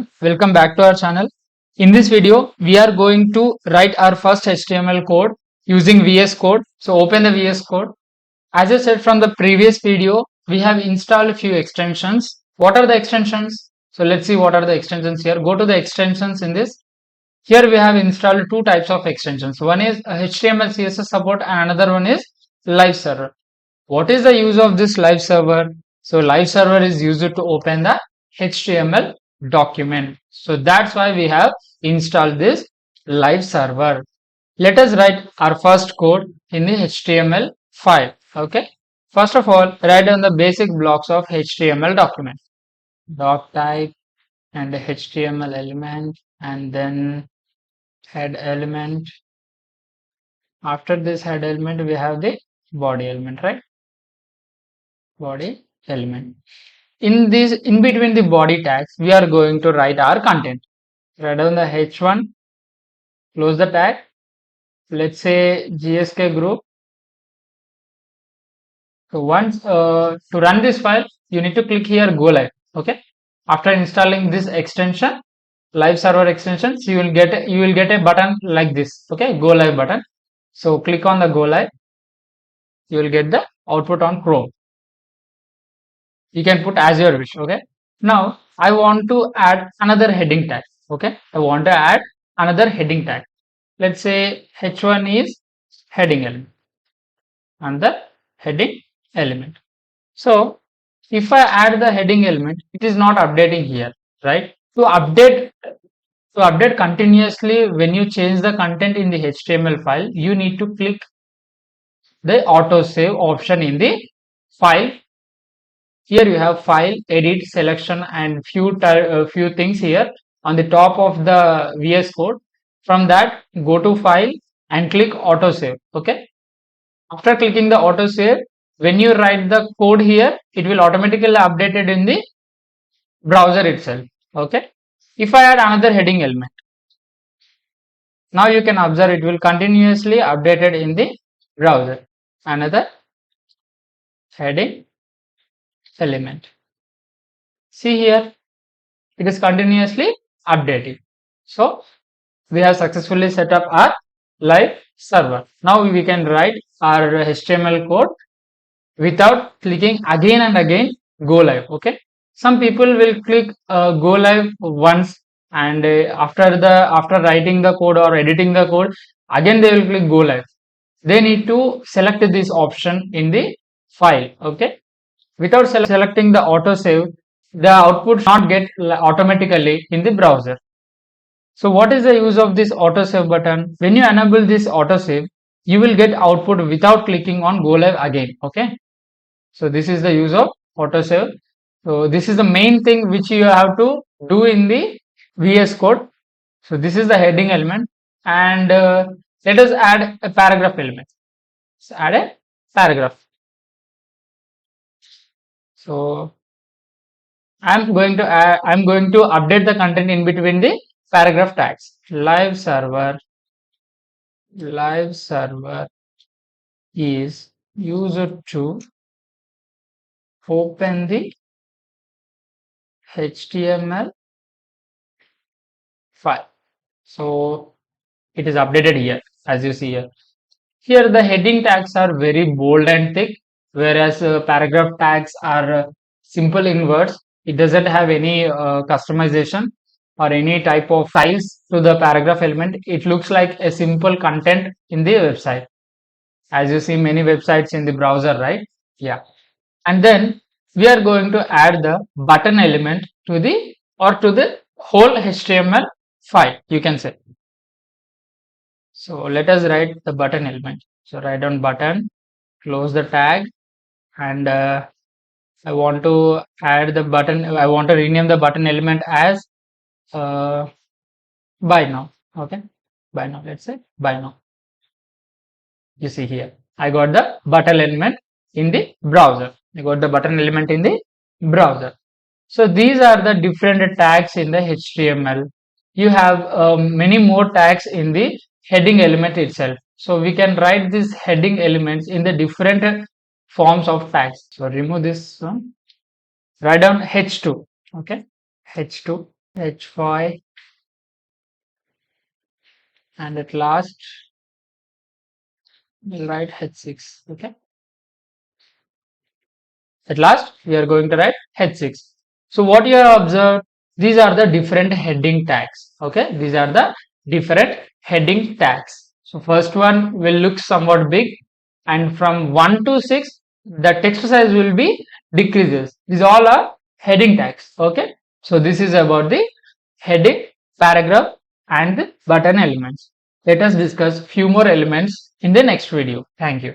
everyone, welcome back to our channel. In this video, we are going to write our first HTML code using VS Code. So open the VS Code. As I said from the previous video, we have installed a few extensions. What are the extensions? So let's see what are the extensions here. Go to the extensions in this. Here we have installed two types of extensions. One is HTML CSS support and another one is live server. What is the use of this live server? So live server is used to open the HTML document. So that's why we have installed this live server. Let us write our first code in the HTML file. Okay. First of all, write down the basic blocks of HTML document. Doc type and the HTML element and then head element. After this head element, we have the body element, right? Body element. In between the body tags, we are going to write our content. Write down the h1, close the tag. Let's say GSK group. So once to run this file, you need to click here go live. Okay. After installing this extension, live server extensions, you will get a button like this. Okay, go live button. So click on the go live. You will get the output on Chrome. You can put as your wish. Okay. Now I want to add another heading tag. Okay. I want to add another heading tag. Let's say h1 is heading element and the heading element. So if I add the heading element, it is not updating here, right? To update continuously when you change the content in the HTML file, you need to click the auto save option in the file. Here you have file, edit, selection and few things here on the top of the VS Code. From that, go to file and click auto save. Okay. After clicking the auto save, when you write the code here, it will automatically updated in the browser itself. Okay. If I add another heading element, now you can observe it will continuously updated in the browser. Another heading element. See here, it is continuously updating. So we have successfully set up our live server. Now we can write our HTML code without clicking again and again go live. Okay. Some people will click go live once and after writing the code or editing the code, again they will click go live. They need to select this option in the file. Okay. Without selecting the auto save, the output should not get automatically in the browser. So what is the use of this auto save button? When you enable this auto save, you will get output without clicking on go live again. Okay. So this is the use of auto save. So this is the main thing which you have to do in the VS Code. So this is the heading element and let us add a paragraph element. So add a paragraph. So I'm going to update the content in between the paragraph tags. Live server is used to open the HTML file. So it is updated here as you see here. Here the heading tags are very bold and thick, whereas paragraph tags are simple in words. It doesn't have any customization or any type of styles to the paragraph element. It looks like a simple content in the website, as you see many websites in the browser, right? Yeah. And then we are going to add the button element to the whole HTML file, you can say. So let us write the button element. So write down button, close the tag, and I want to add the button. I want to rename the button element as buy now. Okay, buy now. Let's say buy now. You see here, I got the button element in the browser. I got the button element in the browser. So these are the different tags in the HTML. You have many more tags in the heading element itself. So we can write these heading elements in the different forms of tags. So remove this one. Write down h2. Okay, h2. H5, and at last we'll write H6. Okay. At last, we are going to write H6. So what you have observed, these are the different heading tags. Okay, these are the different heading tags. So first one will look somewhat big, and from 1 to 6, the text size will be decreases. These all are heading tags. Okay, so this is about the heading, paragraph, and the button elements. Let us discuss few more elements in the next video. Thank you.